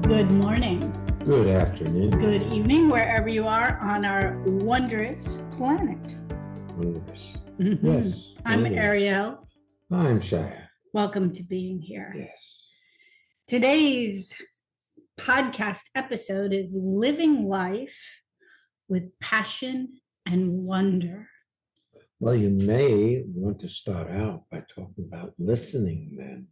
Good morning, Good afternoon. good evening, wherever you are on our wondrous planet. Wondrous. Mhm. Yes. I'm wondrous. Ariel. I'm Shia. Welcome to being here. Yes. Today's podcast episode is Living Life with Passion and Wonder. Well, you may want to start out by talking about listening then,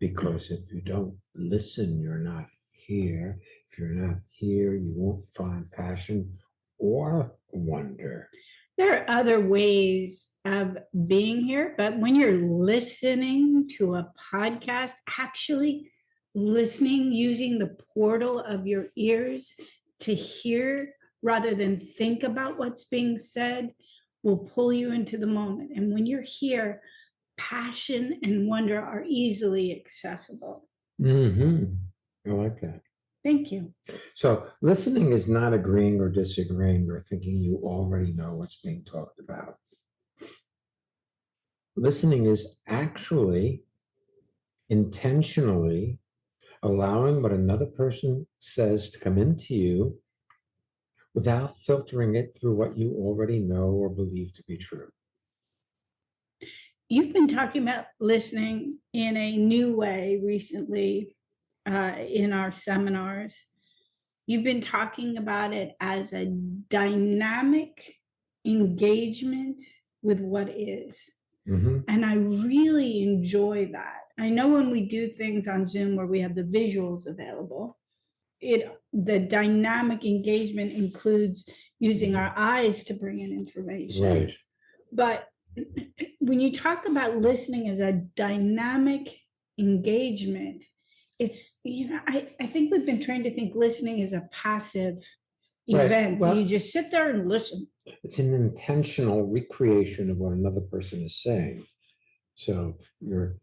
because if you don't listen, you're not here. If you're not here, you won't find passion or wonder. There are other ways of being here, but when you're listening to a podcast, actually listening, using the portal of your ears to hear rather than think about what's being said, will pull you into the moment. And when you're here, passion and wonder are easily accessible. Mm-hmm. I like that. Thank you. So listening is not agreeing or disagreeing or thinking you already know what's being talked about. Listening is actually intentionally allowing what another person says to come into you without filtering it through what you already know or believe to be true. You've been talking about listening in a new way recently in our seminars. You've been talking about it as a dynamic engagement with what is. Mm-hmm. And I really enjoy that. I know when we do things on Zoom where we have the visuals available, the dynamic engagement includes using our eyes to bring in information. Right. But when you talk about listening as a dynamic engagement, it's, I think we've been trained to think listening is a passive Right. event. Well, you just sit there and listen. It's an intentional recreation of what another person is saying. So your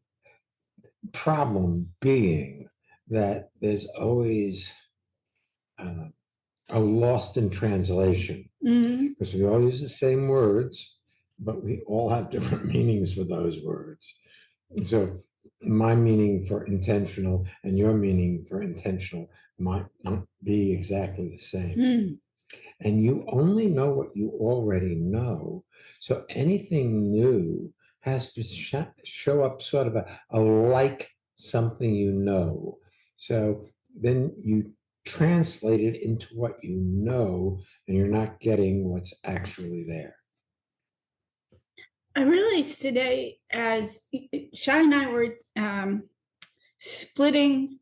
problem being that there's always a lost in translation, because we all use the same words, but we all have different meanings for those words. So my meaning for intentional and your meaning for intentional might not be exactly the same. And you only know what you already know. So anything new has to show up sort of a like something you know. So then you translate it into what you know, and you're not getting what's actually there. I realized today, as Shai and I were splitting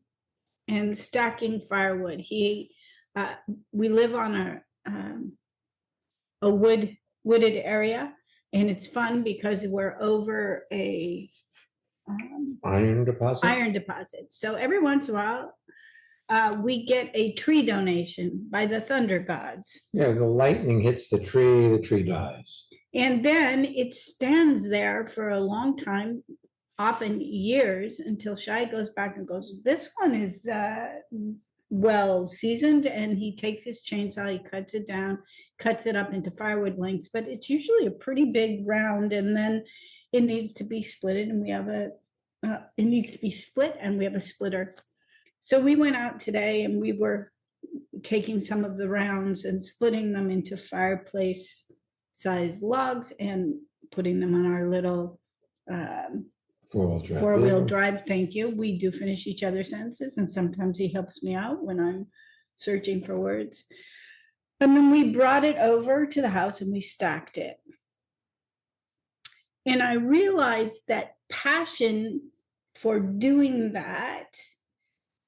and stacking firewood, we live on a wooded area, and it's fun because we're over a Iron deposit. So every once in a while, we get a tree donation by the thunder gods. Yeah, the lightning hits the tree dies. And then it stands there for a long time, often years, until Shai goes back and goes, this one is well seasoned, and he takes his chainsaw, he cuts it down, cuts it up into firewood lengths, but it's usually a pretty big round, and then it needs to be split, and we have it needs to be split, and we have a splitter. So we went out today and we were taking some of the rounds and splitting them into fireplace size logs and putting them on our little four-wheel drive. Thank you. We do finish each other's sentences, and sometimes he helps me out when I'm searching for words. And then we brought it over to the house and we stacked it. And I realized that passion for doing that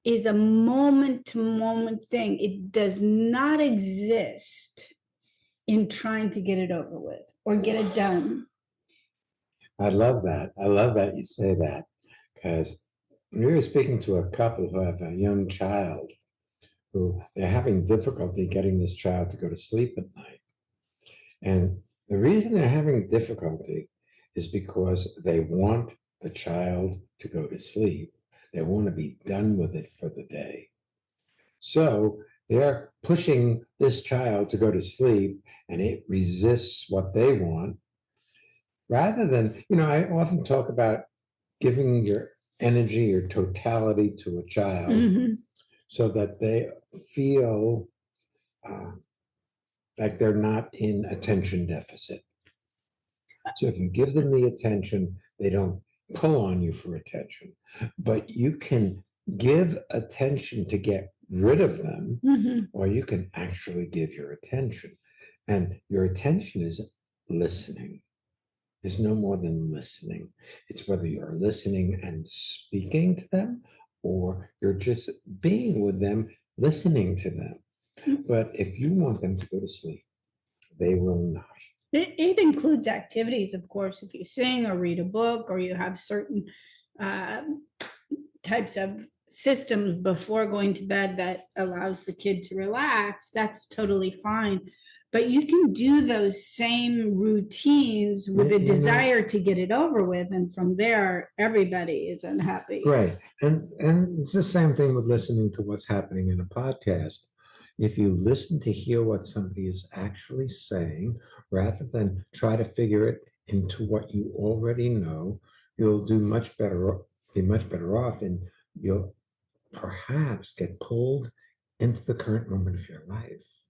is a moment-to-moment thing. It does not exist in trying to get it over with or get it done. I love that. I love that you say that, because we were speaking to a couple who have a young child who they're having difficulty getting this child to go to sleep at night. And the reason they're having difficulty is because they want the child to go to sleep. They want to be done with it for the day. So they're pushing this child to go to sleep, and it resists what they want. Rather than, I often talk about giving your energy, your totality to a child. so that they feel like they're not in attention deficit. So if you give them the attention, they don't pull on you for attention, but you can give attention to get rid of them, or you can actually give your attention. And your attention is listening. Is no more than listening. It's whether you're listening and speaking to them, or you're just being with them, listening to them. But if you want them to go to sleep, they will not. It includes activities, of course. If you sing or read a book, or you have certain types of systems before going to bed that allows the kid to relax, that's totally fine. But you can do those same routines with a desire to get it over with, and from there, everybody is unhappy. Right. And it's the same thing with listening to what's happening in a podcast. If you listen to hear what somebody is actually saying, rather than try to figure it into what you already know, you'll do much better, be much better off, and you'll perhaps get pulled into the current moment of your life.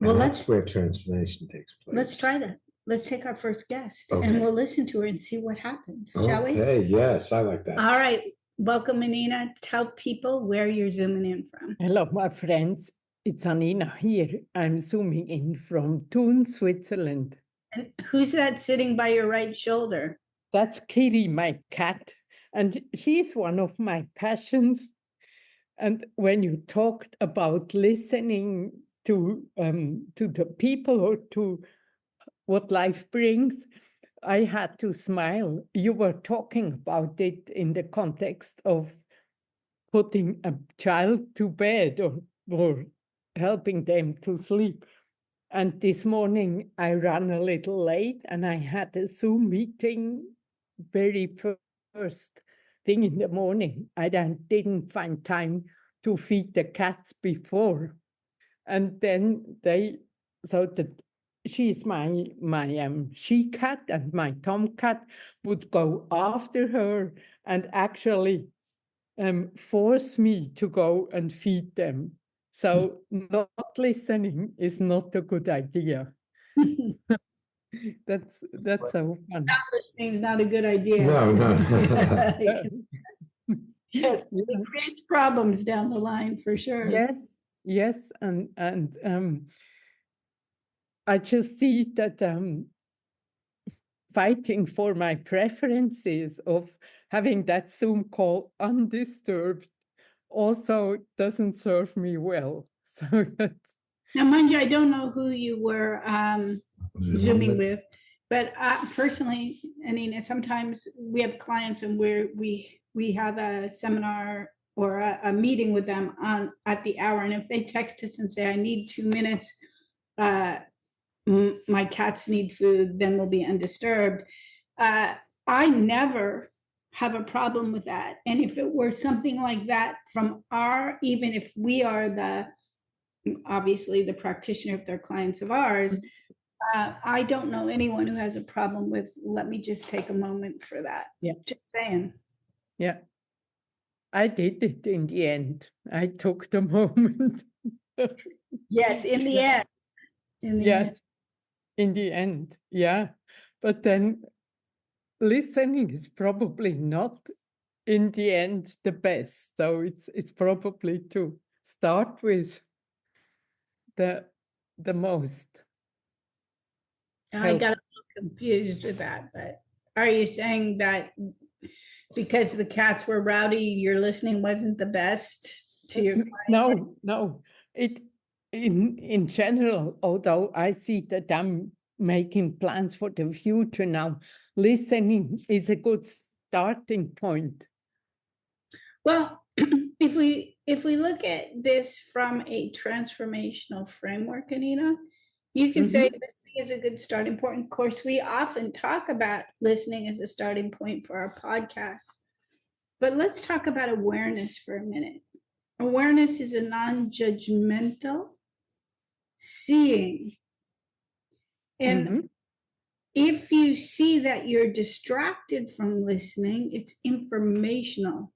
And Well, that's where transformation takes place. Let's try that. Let's take our first guest, and we'll listen to her and see what happens. Shall we? Okay, yes, I like that. All right. Welcome, Anina. Tell people where you're zooming in from. Hello, my friends. It's Anina here. I'm zooming in from Thun, Switzerland. And who's that sitting by your right shoulder? That's Kiri, my cat. And she's one of my passions. And when you talked about listening to the people, or to what life brings, I had to smile. You were talking about it in the context of putting a child to bed, or helping them to sleep. And this morning I ran a little late, and I had a Zoom meeting very first thing in the morning. I didn't find time to feed the cats before. And then she's my she cat, and my tomcat would go after her and actually force me to go and feed them. So not listening is not a good idea. That's so fun. Not listening is not a good idea. No. Yes, it creates problems down the line for sure. Yes, and I just see that fighting for my preferences of having that Zoom call undisturbed also doesn't serve me well. So that's... Now, mind you, I don't know who you were Zooming with, but personally, Anina, sometimes we have clients, and we have a seminar or a meeting with them at the hour, and if they text us and say, I need 2 minutes, my cats need food, then we'll be undisturbed. I never have a problem with that. And if it were something like that from even if we are obviously the practitioner, if they're clients of ours, I don't know anyone who has a problem with, let me just take a moment for that. Yeah. Just saying. Yeah. I did it in the end. I took the moment. Yes, in the end. In the end, yeah. But then listening is probably not in the end the best. So it's probably to start with the most. I got a little confused with that, but are you saying that because the cats were rowdy, your listening wasn't the best to your clients? No. In general, although I see that I'm making plans for the future now, listening is a good starting point. Well, if we look at this from a transformational framework, Anina, you can say listening is a good starting point. Of course, we often talk about listening as a starting point for our podcasts, but let's talk about awareness for a minute. Awareness is a non-judgmental seeing. And if you see that you're distracted from listening, it's informational.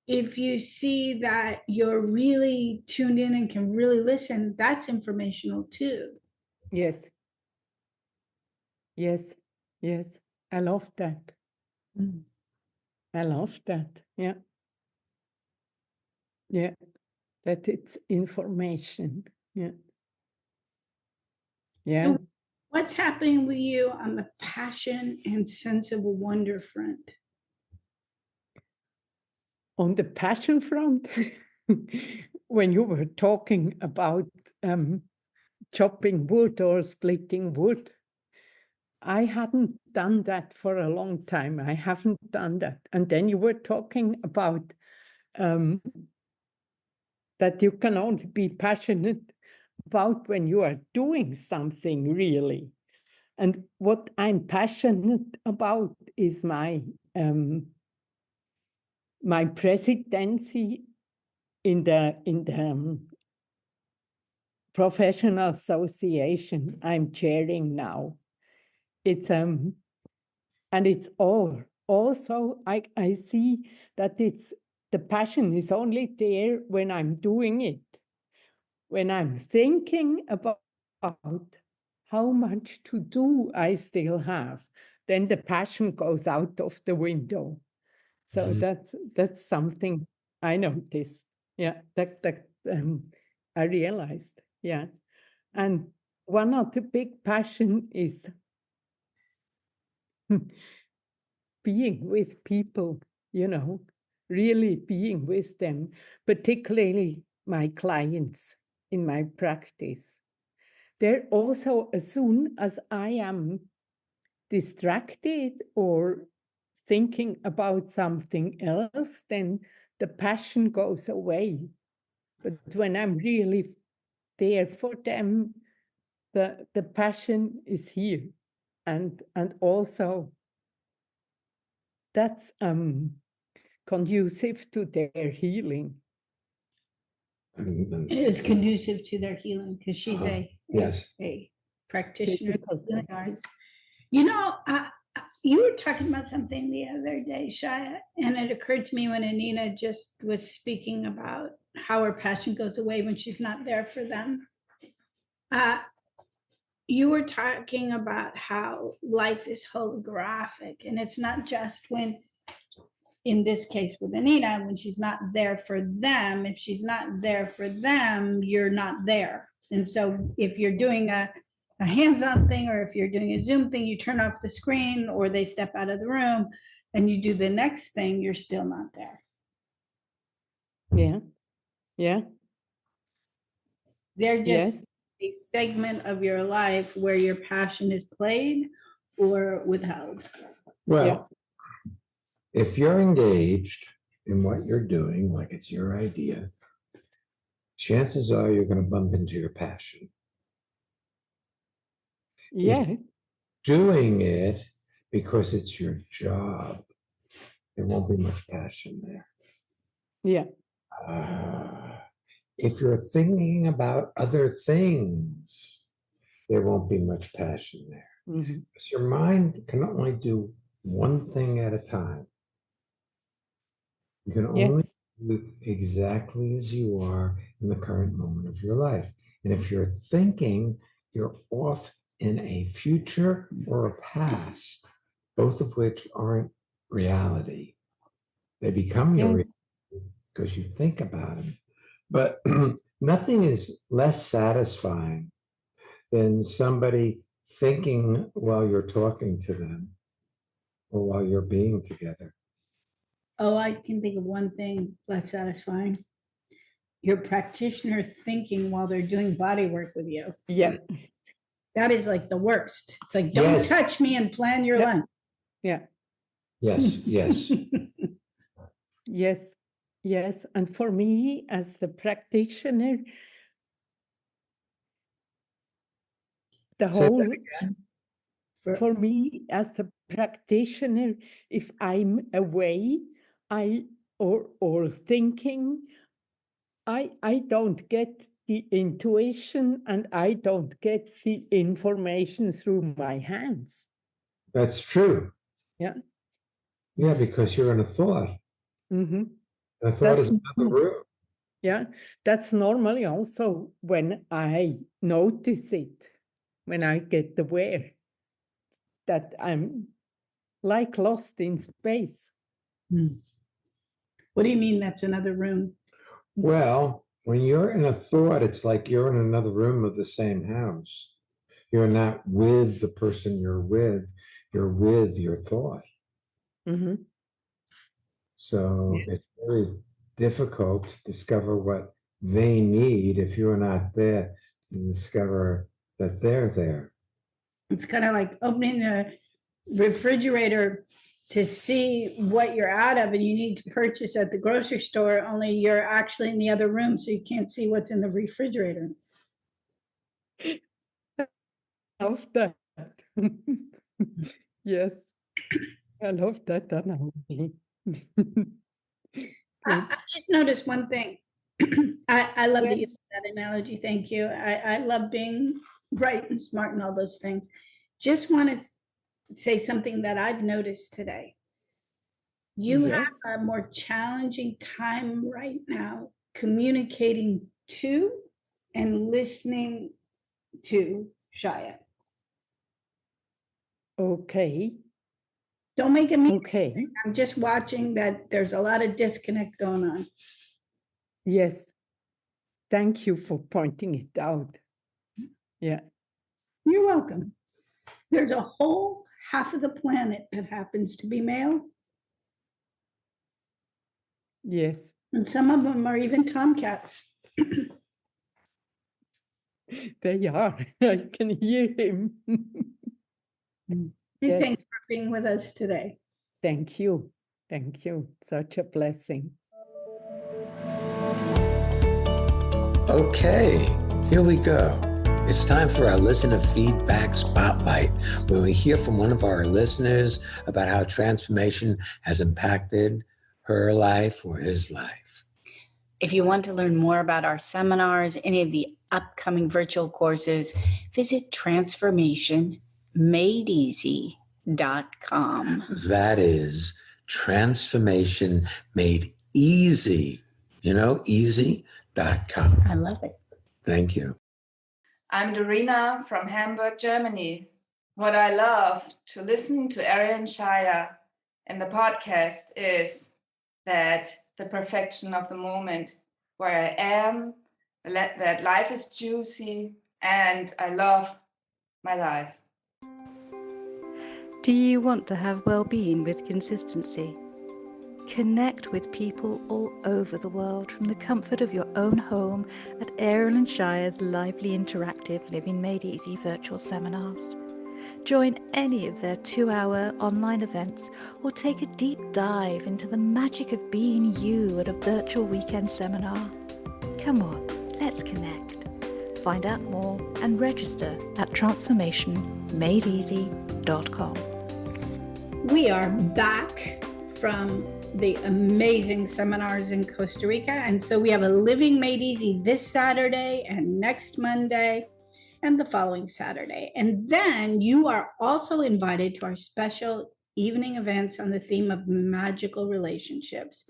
if you see that you're really tuned in and can really listen, that's informational too. Yes. Yes. Yes. I love that. I love that. Yeah. Yeah. That it's information. Yeah. Yeah. And what's happening with you on the passion and sense of wonder front? On the passion front, when you were talking about chopping wood or splitting wood, I hadn't done that for a long time. I haven't done that. And then you were talking about that you can only be passionate about when you are doing something really. And what I'm passionate about is my presidency in the professional association I'm chairing now. It's and it's also I see that it's the passion is only there when I'm doing it. When I'm thinking about how much to do I still have, then the passion goes out of the window. So that's something I noticed. Yeah, that I realized. Yeah, and one of the big passion is being with people. Really being with them, particularly my clients in my practice. They're also, as soon as I am distracted or thinking about something else, then the passion goes away. But when I'm really there for them, the passion is here. And also that's conducive to their healing. It is conducive to their healing because she's Yes. a practitioner of Physical healing arts. You know, you were talking about something the other day, Shia, and it occurred to me when Anina just was speaking about how her passion goes away when she's not there for them. You were talking about how life is holographic, and it's not just when, in this case with Anina, when she's not there for them. If she's not there for them, you're not there. And so if you're doing a hands-on thing, or if you're doing a Zoom thing, you turn off the screen or they step out of the room and you do the next thing, you're still not there. Yeah. Yeah. They're just Yes. a segment of your life where your passion is played or withheld. Well, if you're engaged in what you're doing, like it's your idea, chances are you're going to bump into your passion. Yeah. If doing it because it's your job, there won't be much passion there. Yeah. If you're thinking about other things, there won't be much passion there. Mm-hmm. Because your mind can only do one thing at a time. You can only do exactly as you are in the current moment of your life. And if you're thinking, you're off in a future or a past, both of which aren't reality. They become your reality because you think about them. But nothing is less satisfying than somebody thinking while you're talking to them or while you're being together. Oh, I can think of one thing less satisfying. Your practitioner thinking while they're doing body work with you. Yeah. That is like the worst. It's like, don't touch me and plan your lunch. Yeah. Yes. Yes. Yes. Yes. And for me, as the practitioner, the whole, for me as the practitioner, if I'm away, or thinking, I don't get the intuition and I don't get the information through my hands. That's true. Yeah. Yeah, because you're in a thought. Mm-hmm. I thought That's it's another room. yeah, that's normally also when I notice it, when I get aware that I'm like lost in space. What do you mean that's another room? Well, when you're in a thought, it's like you're in another room of the same house. You're not with the person you're with your thought. Mhm. So it's very difficult to discover what they need if you're not there to discover that they're there. It's kind of like opening the refrigerator to see what you're out of and you need to purchase at the grocery store, only you're actually in the other room, so you can't see what's in the refrigerator. Love that. Yes, I love that analogy. Good. I just noticed one thing. I love that you Yes. used that analogy. Thank you. I love being bright and smart and all those things. Just want to say something that I've noticed today. You Yes. have a more challenging time right now communicating to and listening to Shia. Okay. Don't make it me. Okay. I'm just watching that there's a lot of disconnect going on. Yes. Thank you for pointing it out. Yeah. You're welcome. There's a whole half of the planet that happens to be male, Yes. and some of them are even tomcats. They are. I can hear him. Hey, Yes. thanks for being with us today. Thank you. Thank you. Such a blessing. Okay, here we go. It's time for our listener feedback spotlight, where we hear from one of our listeners about how transformation has impacted her life or his life. If you want to learn more about our seminars, any of the upcoming virtual courses, visit transformationmadeeasy.com. That is transformation made easy, easy.com. I love it. Thank you. I'm Dorina from Hamburg, Germany. What I love to listen to Arian Shaya in the podcast is that the perfection of the moment where I am, that life is juicy, and I love my life. Do you want to have well-being with consistency? Connect with people all over the world from the comfort of your own home at Ariel and Shire's lively interactive Living Made Easy virtual seminars. Join any of their 2-hour online events or take a deep dive into the magic of being you at a virtual weekend seminar. Come on, let's connect. Find out more and register at transformationmadeeasy.com. We are back from the amazing seminars in Costa Rica. And so we have a Living Made Easy this Saturday and next Monday and the following Saturday. And then you are also invited to our special evening events on the theme of magical relationships.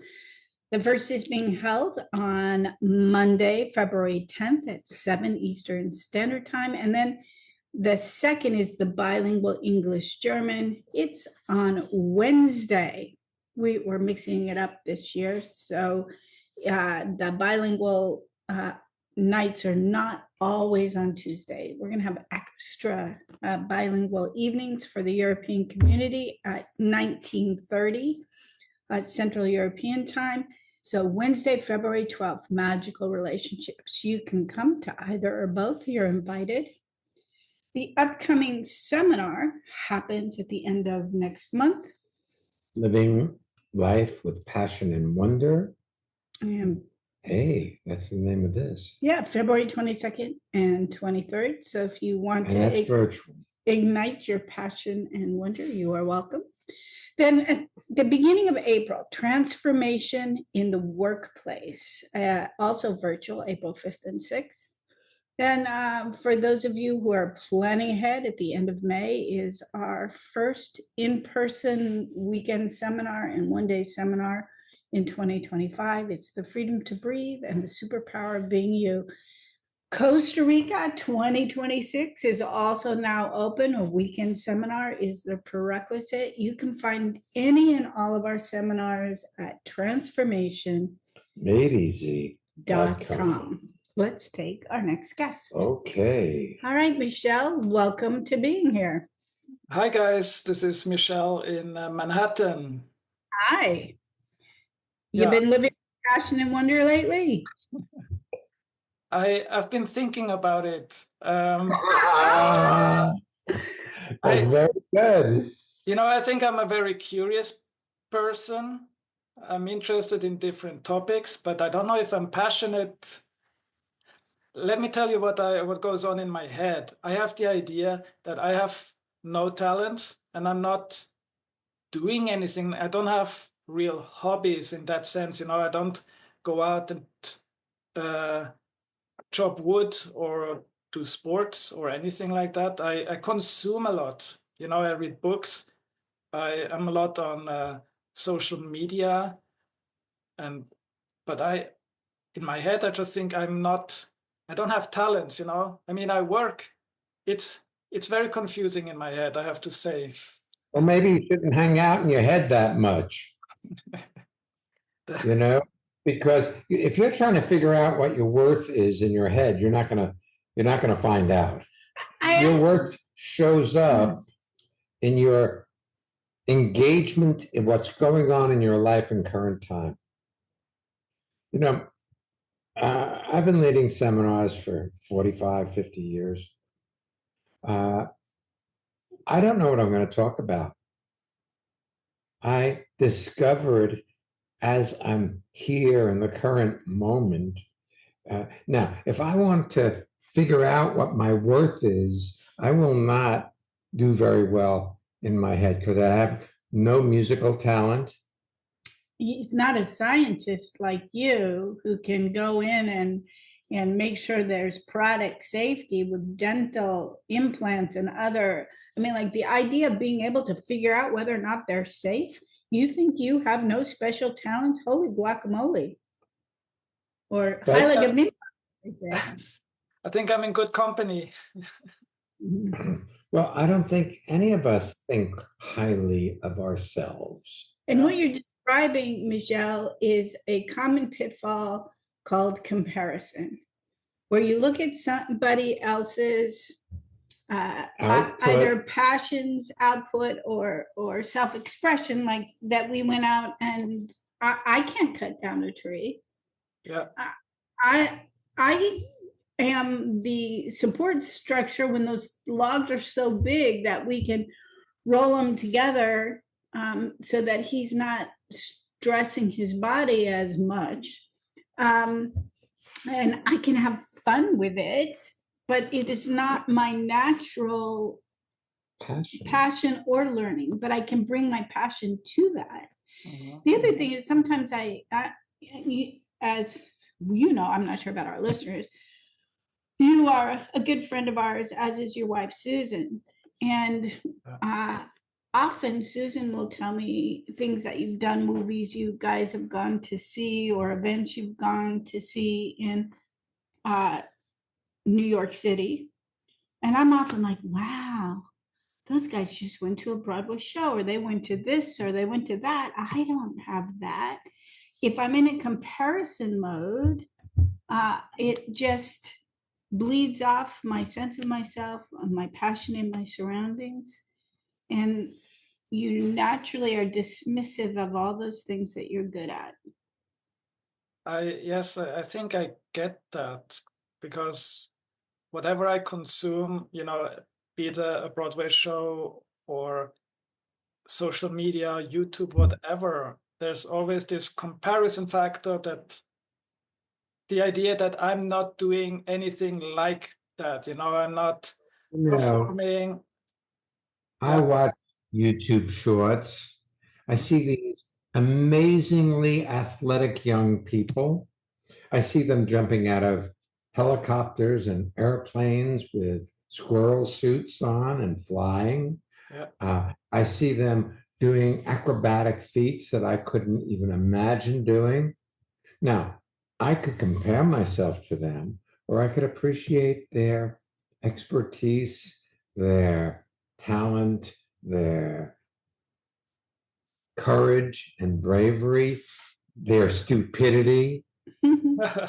The first is being held on Monday, February 10th at 7 Eastern Standard Time. And then the second is the bilingual English-German. It's on Wednesday. We're mixing it up this year. So the bilingual nights are not always on Tuesday. We're going to have extra bilingual evenings for the European community at 1930 Central European time. So Wednesday, February 12th, magical relationships. You can come to either or both. You're invited. The upcoming seminar happens at the end of next month. Living life with passion and wonder. And Hey, that's the name of this. yeah, February 22nd and 23rd. So if you want And that's virtual. ignite your passion and wonder, you are welcome. Then at the beginning of April, transformation in the workplace, also virtual, April 5th and 6th. Then for those of you who are planning ahead, at the end of May is our first in-person weekend seminar and one-day seminar in 2025. It's the freedom to breathe and the superpower of being you. Costa Rica 2026 is also now open. A weekend seminar is the prerequisite. You can find any and all of our seminars at transformation.com. Let's take our next guest. Okay. All right, Michelle, welcome to being here. Hi guys, this is Michelle in Manhattan. Hi. You've been living passion and wonder lately? I've been thinking about it. That's very good. I think I'm a very curious person. I'm interested in different topics, but I don't know if I'm passionate. Let me tell you what goes on in my head. I have the idea that I have no talents and I'm not doing anything. I don't have real hobbies in that sense. I don't go out and chop wood or do sports or anything like that. I consume a lot. I read books. I am a lot on social media, but in my head I just think I don't have talents. I work. It's very confusing in my head, I have to say. Well, maybe you shouldn't hang out in your head that much. Because if you're trying to figure out what your worth is in your head, you're not gonna find out. Your worth shows up in your engagement in what's going on in your life in current time. I've been leading seminars for 45, 50 years. I don't know what I'm going to talk about. I discovered as I'm here in the current moment. Now, if I want to figure out what my worth is, I will not do very well in my head because I have no musical talent. He's not a scientist like you who can go in and make sure there's product safety with dental implants and other. Like the idea of being able to figure out whether or not they're safe. You think you have no special talent? Holy guacamole. Or I think I'm in good company. Well, I don't think any of us think highly of ourselves. And what you're describing, Michelle, is a common pitfall called comparison, where you look at somebody else's either passions, output, or self-expression, like that we went out and I can't cut down a tree. Yeah. I am the support structure when those logs are so big that we can roll them together so that he's not stressing his body as much. And I can have fun with it, but it is not my natural passion or learning, but I can bring my passion to that. Mm-hmm. The other thing is sometimes as you know, I'm not sure about our listeners, you are a good friend of ours, as is your wife, Susan. And often Susan will tell me things that you've done, movies you guys have gone to see or events you've gone to see in New York City. And I'm often like, wow, those guys just went to a Broadway show, or they went to this, or they went to that. I don't have that. If I'm in a comparison mode, it just bleeds off my sense of myself, my passion in my surroundings. And you naturally are dismissive of all those things that you're good at. Yes, I think I get that, because whatever I consume, be it a Broadway show or social media, YouTube, whatever, there's always this comparison factor, that the idea that I'm not doing anything like that, I'm not performing. I watch YouTube shorts. I see these amazingly athletic young people. I see them jumping out of helicopters and airplanes with squirrel suits on and flying. Yeah. I see them doing acrobatic feats that I couldn't even imagine doing. Now, I could compare myself to them, or I could appreciate their expertise, their talent, their courage and bravery, their stupidity. You know,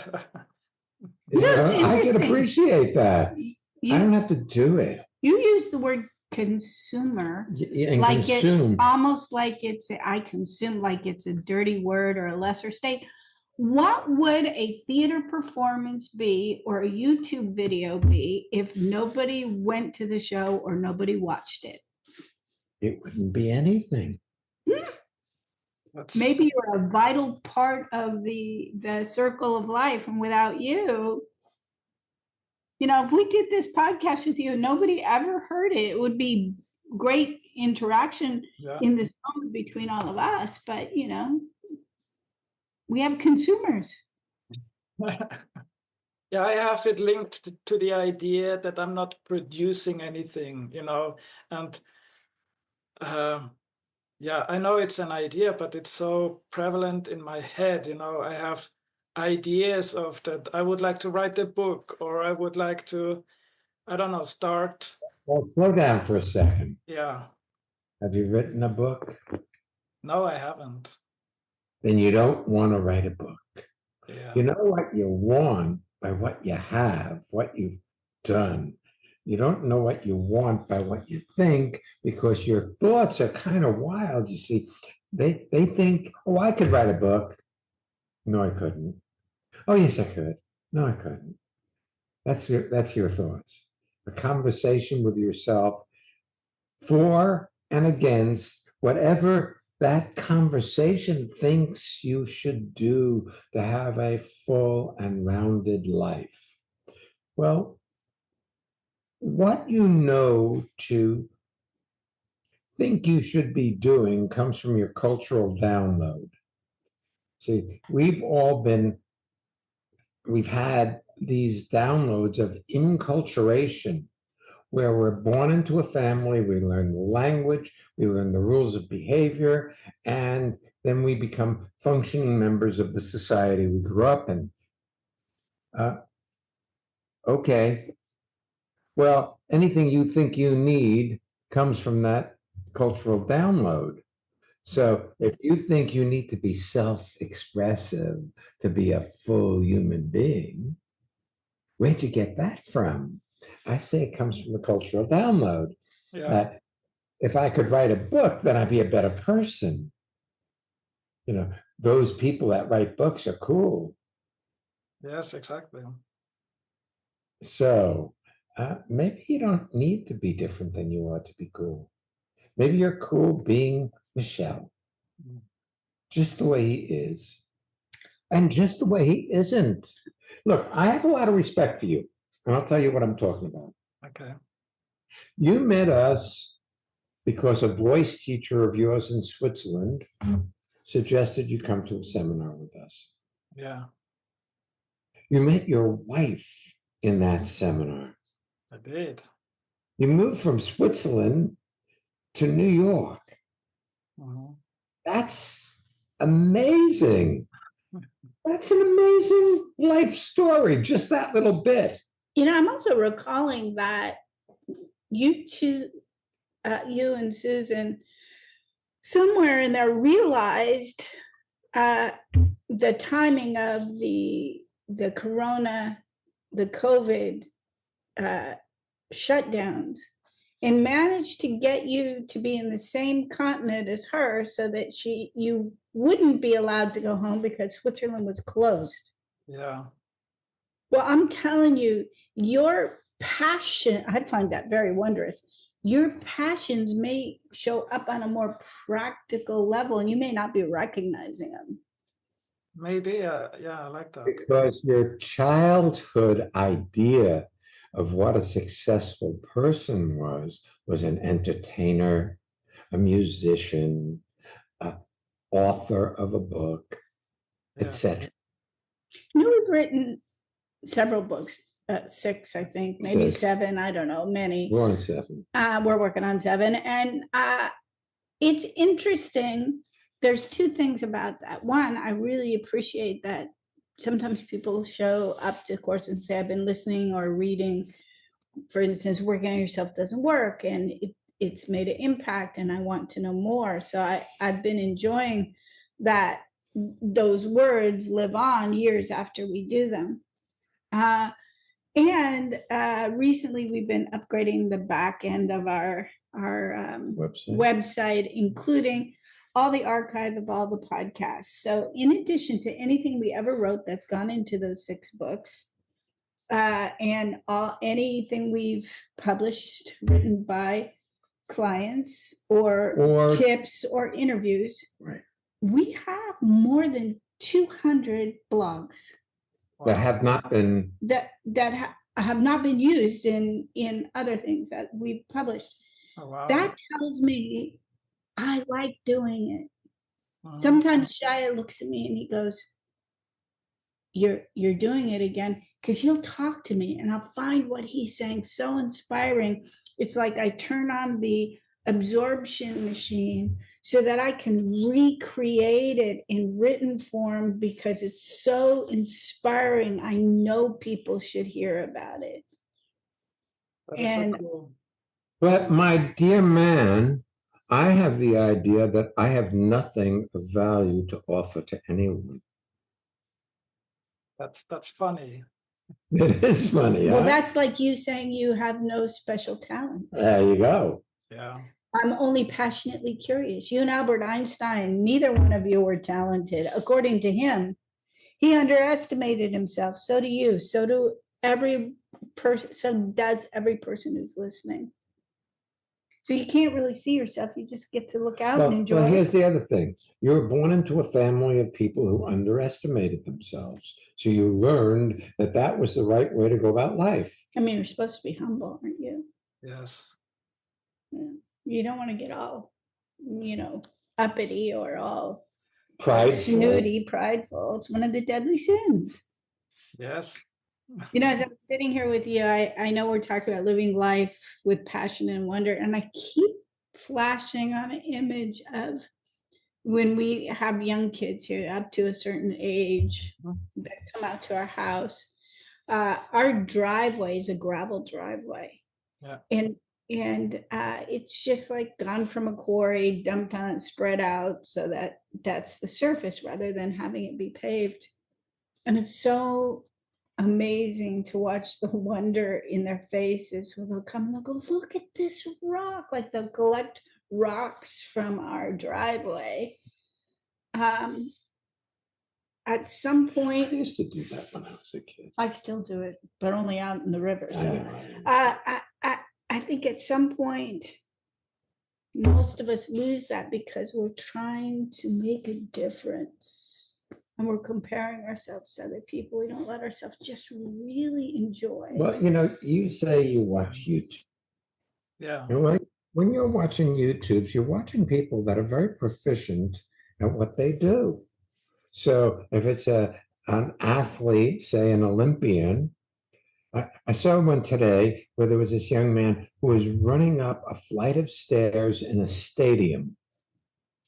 it's I can interesting. appreciate that. I You, don't have to do it. you use the word consumer, And like consume. almost like I consume, like it's a dirty word or a lesser state. What would a theater performance be or a YouTube video be if nobody went to the show or nobody watched it? It wouldn't be anything. Maybe you're a vital part of the circle of life, and without you, you know, if we did this podcast with you and nobody ever heard it, it would be great interaction in this moment between all of us. But, you know, we have consumers. Yeah, I have it linked to the idea that I'm not producing anything, you know, and yeah, I know it's an idea, but it's so prevalent in my head, you know. I have ideas of that. I would like to write a book, or I would like to, I don't know, start. Well, slow down for a second. Yeah. Have you written a book? No, I haven't. Then you don't want to write a book. Yeah. You know what you want by what you have, what you've done. You don't know what you want by what you think, because your thoughts are kind of wild. You see, they think, oh, I could write a book. No, I couldn't. Oh, yes, I could. No, I couldn't. That's your thoughts. A conversation with yourself for and against whatever that conversation thinks you should do to have a full and rounded life. Well, what you know to think you should be doing comes from your cultural download. See, we've had these downloads of inculturation, where we're born into a family, we learn the language, we learn the rules of behavior, and then we become functioning members of the society we grew up in. Okay, well, anything you think you need comes from that cultural download. So if you think you need to be self-expressive to be a full human being, where'd you get that from? I say it comes from the cultural download. Yeah. If I could write a book, then I'd be a better person. You know, those people that write books are cool. Yes, exactly. So maybe you don't need to be different than you are to be cool. Maybe you're cool being Michelle, just the way he is, and just the way he isn't. Look, I have a lot of respect for you, and I'll tell you what I'm talking about. Okay. You met us because a voice teacher of yours in Switzerland suggested you come to a seminar with us. Yeah, You met your wife in that seminar. I did. You moved from Switzerland to New York. Mhm. That's amazing. That's an amazing life story, just that little bit. You know, I'm also recalling that you two, you and Susan, somewhere in there realized the timing of the corona, the COVID shutdowns, and managed to get you to be in the same continent as her, so that you wouldn't be allowed to go home because Switzerland was closed. Yeah. Well, I'm telling you, your passion, I find that very wondrous. Your passions may show up on a more practical level, and you may not be recognizing them. Maybe, yeah, I like that. Because your childhood idea of what a successful person was an entertainer, a musician, an author of a book, Yeah. etc. You know, we've written several books, 6, I think, maybe 6. 7, I don't know, many. We're on 7. We're working on 7. And it's interesting. There's two things about that. One, I really appreciate that sometimes people show up to course and say, I've been listening or reading, for instance, working on yourself doesn't work, and it's made an impact and I want to know more. So I've been enjoying that those words live on years after we do them. And recently we've been upgrading the back end of our website, including all the archive of all the podcasts. So in addition to anything we ever wrote that's gone into those 6 books, and anything we've published written by clients or tips or interviews, right, we have more than 200 blogs that have not been have not been used in other things that we've published. Oh, wow. That tells me I like doing it. Mhm. Sometimes Shia looks at me and he goes, you're doing it again, because he'll talk to me and I'll find what he's saying so inspiring. It's like I turn on the absorption machine so that I can recreate it in written form because it's so inspiring. I know people should hear about it. That is so And cool. But my dear man, I have the idea that I have nothing of value to offer to anyone. That's funny. It is funny. well, huh? that's like you saying you have no special talent. There you go. Yeah. I'm only passionately curious. You and Albert Einstein, neither one of you were talented. According to him, he underestimated himself. So do you. So do every person. So does every person who's listening. So you can't really see yourself. You just get to look out and enjoy. Well, here's the other thing. You were born into a family of people who underestimated themselves. So you learned that that was the right way to go about life. I mean, you're supposed to be humble, aren't you? Yes. Yeah. You don't want to get all, uppity or all Prideful. snooty, prideful. It's one of the deadly sins. Yes. As I'm sitting here with you, I know we're talking about living life with passion and wonder, and I keep flashing on an image of when we have young kids here up to a certain age that come out to our house. Our driveway is a gravel driveway. Yeah. And it's just like gone from a quarry, dumped on, spread out so that that's the surface rather than having it be paved. And it's so amazing to watch the wonder in their faces when they'll come and they'll go, look at this rock. Like they'll collect rocks from our driveway. At some I point, used to do that when I was a kid. I still do it, but only out in the river. I So know. I think at some point, most of us lose that because we're trying to make a difference. And we're comparing ourselves to other people. We don't let ourselves just really enjoy. Well, you say you watch YouTube. Yeah. When you're watching YouTubes, you're watching people that are very proficient at what they do. So if it's an athlete, say an Olympian, I saw one today where there was this young man who was running up a flight of stairs in a stadium.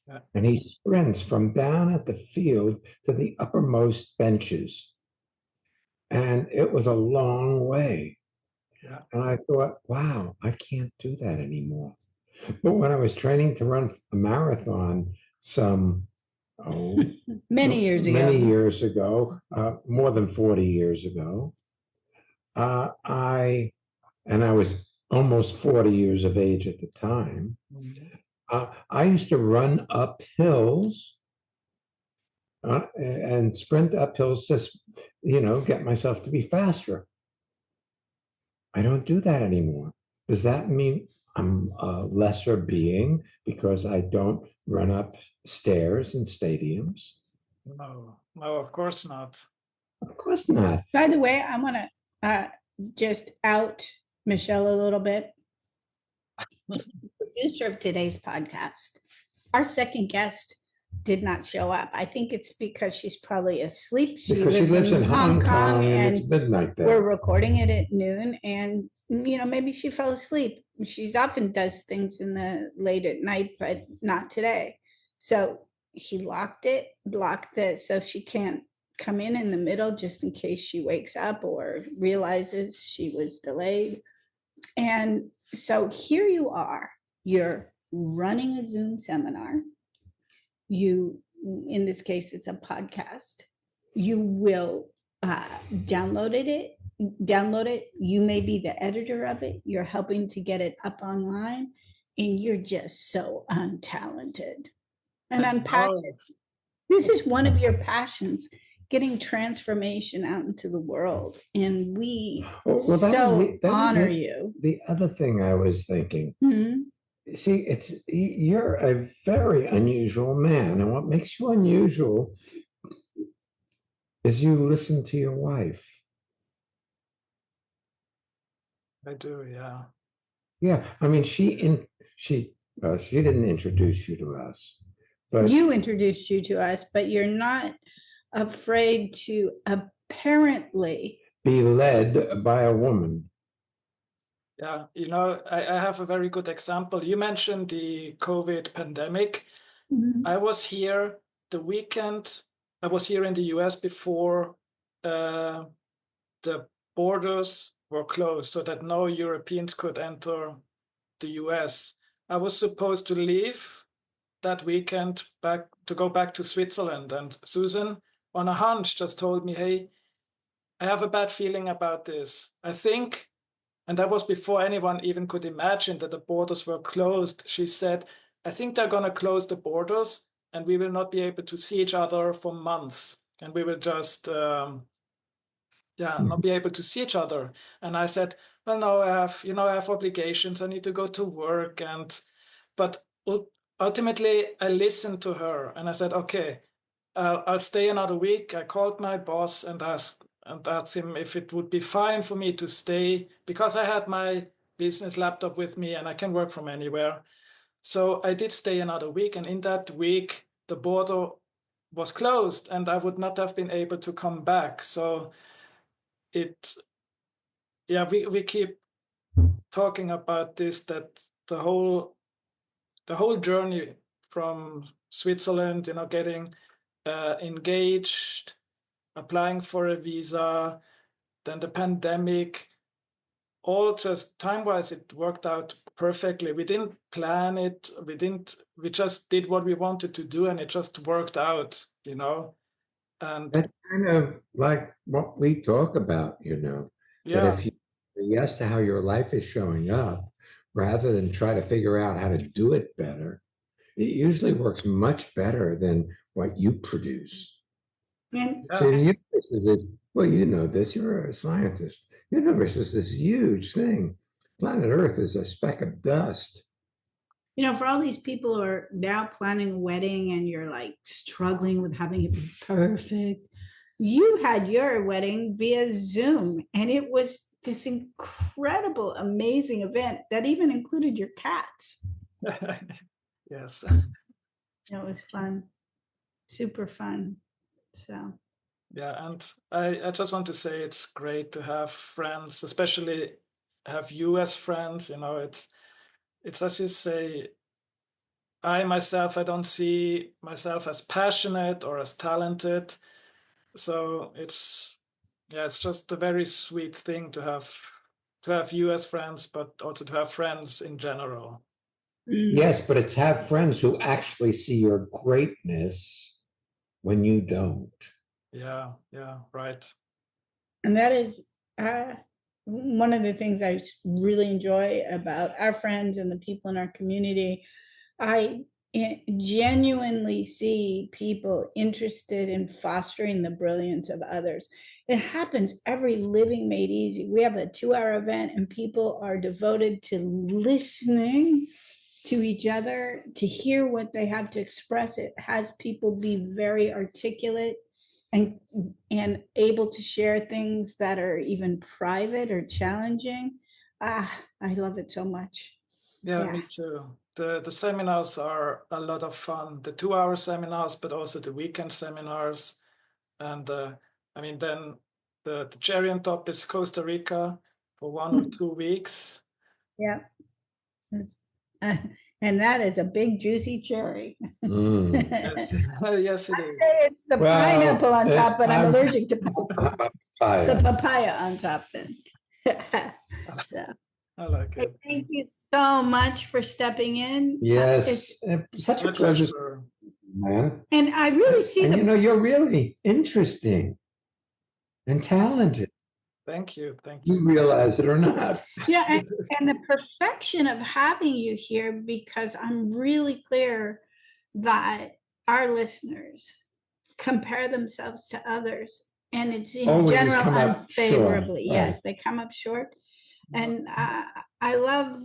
Yeah. And he sprints from down at the field to the uppermost benches. And it was a long way. Yeah. And I thought, wow, I can't do that anymore. But when I was training to run a marathon Many years ago, more than 40 years ago, I was almost 40 years of age at the time. I used to run up hills and sprint up hills, just, get myself to be faster. I don't do that anymore. Does that mean I'm a lesser being because I don't run up stairs in stadiums? No, of course not. Of course not. By the way, I want to just out Michelle a little bit. She's the producer of today's podcast. Our second guest did not show up. I think it's because she's probably asleep. Because she lives in Hong Kong and it's midnight we're there. recording it at noon, and maybe she fell asleep. She's often does things in the late at night, but not today. So he locked it so she can't come in the middle, just in case she wakes up or realizes she was delayed. And so here you are, you're running a Zoom seminar. You, in this case, it's a podcast. You will download it. You may be the editor of it. You're helping to get it up online, and you're just so untalented and unpassionate. This is one of your passions, getting transformation out into the world. And we honor you. The other thing I was thinking, Mhm. see, you're a very unusual man. And what makes you unusual is you listen to your wife. I do, yeah. Yeah, I mean, she didn't introduce you to us, but You introduced you to us, but you're not afraid to apparently be led by a woman. Yeah, I have a very good example. You mentioned the COVID pandemic. I was here the weekend. I was here in the US before the borders were closed so that no Europeans could enter the US. I was supposed to leave that weekend to go back to Switzerland. And Susan, on a hunch, just told me, hey, I have a bad feeling about this. I think, and that was before anyone even could imagine that the borders were closed. She said, I think they're going to close the borders and we will not be able to see each other for months. And we will just, not be able to see each other. And I said, well, no, I have obligations. I need to go to work. But ultimately, I listened to her and I said, okay, I'll stay another week. I called my boss and asked him if it would be fine for me to stay, because I had my business laptop with me and I can work from anywhere. So I did stay another week, and in that week, the border was closed and I would not have been able to come back. So we keep talking about this, that the whole journey from Switzerland, getting engaged, applying for a visa, then the pandemic, all just time-wise, it worked out perfectly. We didn't plan it. We just did what we wanted to do and it just worked out, And That's kind of like what we talk about, that if you say yes to how your life is showing up, rather than try to figure out how to do it better, it usually works much better than what you produce. And So the universe is this, well, you know this, you're a scientist. The universe is this huge thing. Planet Earth is a speck of dust. for all these people who are now planning a wedding and you're like struggling with having it be perfect, you had your wedding via Zoom, and it was this incredible, amazing event that even included your cats. Yes. It was fun, super fun. So yeah, and I just want to say it's great to have friends, especially have you as friends. It's as you say, I don't see myself as passionate or as talented. So it's just a very sweet thing to have you as friends, but also to have friends in general. Yes, but it's have friends who actually see your greatness when you don't. Yeah, right. And that is one of the things I really enjoy about our friends and the people in our community. I genuinely see people interested in fostering the brilliance of others. It happens every Living Made Easy. We have a 2-hour event and people are devoted to listening to each other, to hear what they have to express. It has people be very articulate and able to share things that are even private or challenging. I love it so much. Yeah, me too. the seminars are a lot of fun. The 2-hour seminars, but also the weekend seminars. And I mean, then the cherry on top is Costa Rica for 1 or 2 weeks. Yeah. And that is a big juicy cherry. Mm. Yes, yes, it I is. say it's the Well, pineapple on top, but I'm I'm- allergic to the Papaya. papaya on top then. So, I like hey, it. thank you so much for stepping in. Yes, It's, such a My pleasure, pleasure. man. and I really see And the you know, you're really interesting and talented. Thank you. Thank You you. realize it or not. yeah, and the perfection of having you here, because I'm really clear that our listeners compare themselves to others, and it's in Always general come up unfavorably. short, Yes, right. they come up short, and I love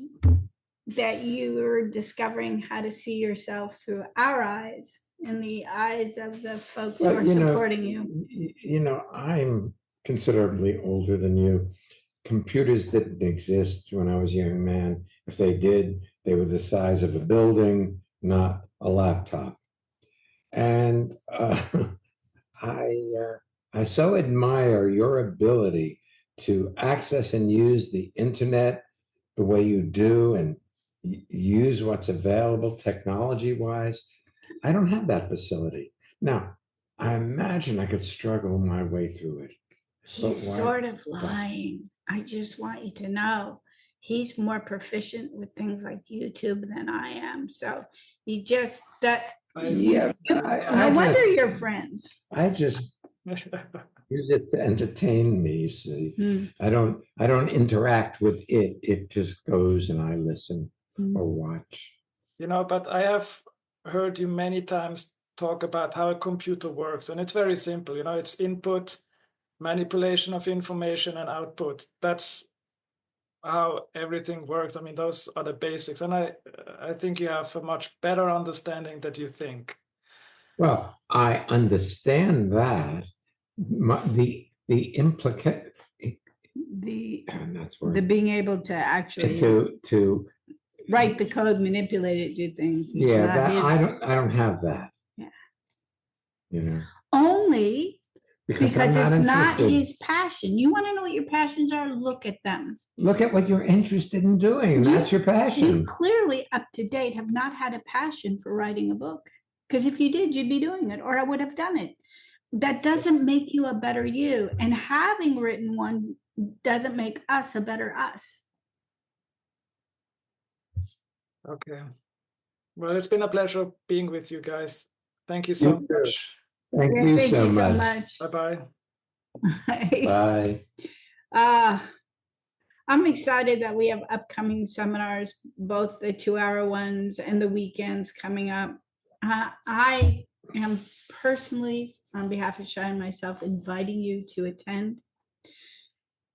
that you are discovering how to see yourself through our eyes and the eyes of the folks who Well, are you know, supporting you. You know, I'm considerably older than you. Computers didn't exist when I was a young man. If they did, they were the size of a building, not a laptop. And I so admire your ability to access and use the internet the way you do and use what's available technology-wise. I don't have that facility. Now, I imagine I could struggle my way through it. He's But why- sort of lying. I just want you to know he's more proficient with things like YouTube than I am. So he just that Yeah, no wonder you're friends. I just use it to entertain me, you see. Hmm. I don't interact with it. It just goes and I listen or watch. You know, but I have heard you many times talk about how a computer works, and it's very simple. You know, it's input, manipulation of information, and output. That's how everything works. I mean, those are the basics, and I think you have a much better understanding than you think. Well, I understand that. The implicate that's where The being able to actually to write the code, manipulate it, do things. It's yeah, not that his- I don't have that. Yeah. You know, only because I'm it's not interested. his passion. You want to know what your passions are? Look at them. Look at what you're interested in doing. And You- that's your passion. You clearly, up to date, have not had a passion for writing a book. Because if you did, you'd be doing it, or I would have done it. That doesn't make you a better you. And having written one doesn't make us a better us. Okay. Well, it's been a pleasure being with you guys. Thank you so You too. much. Thank Yeah, you thank so you so much. much. Bye-bye. Bye. I'm excited that we have upcoming seminars, both the 2-hour ones and the weekends coming up. I am personally, on behalf of Shai and myself, inviting you to attend.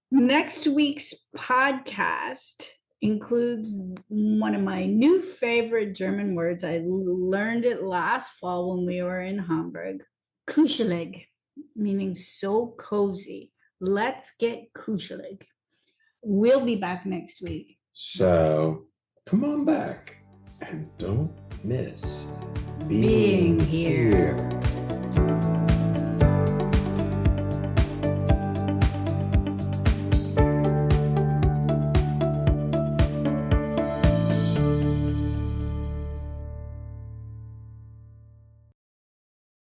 Next week's podcast includes one of my new favorite German words. I learned it last fall when we were in Hamburg. Kuschelig, meaning so cozy. Let's get kuschelig. We'll be back next week. So come on back and don't miss Being here. here.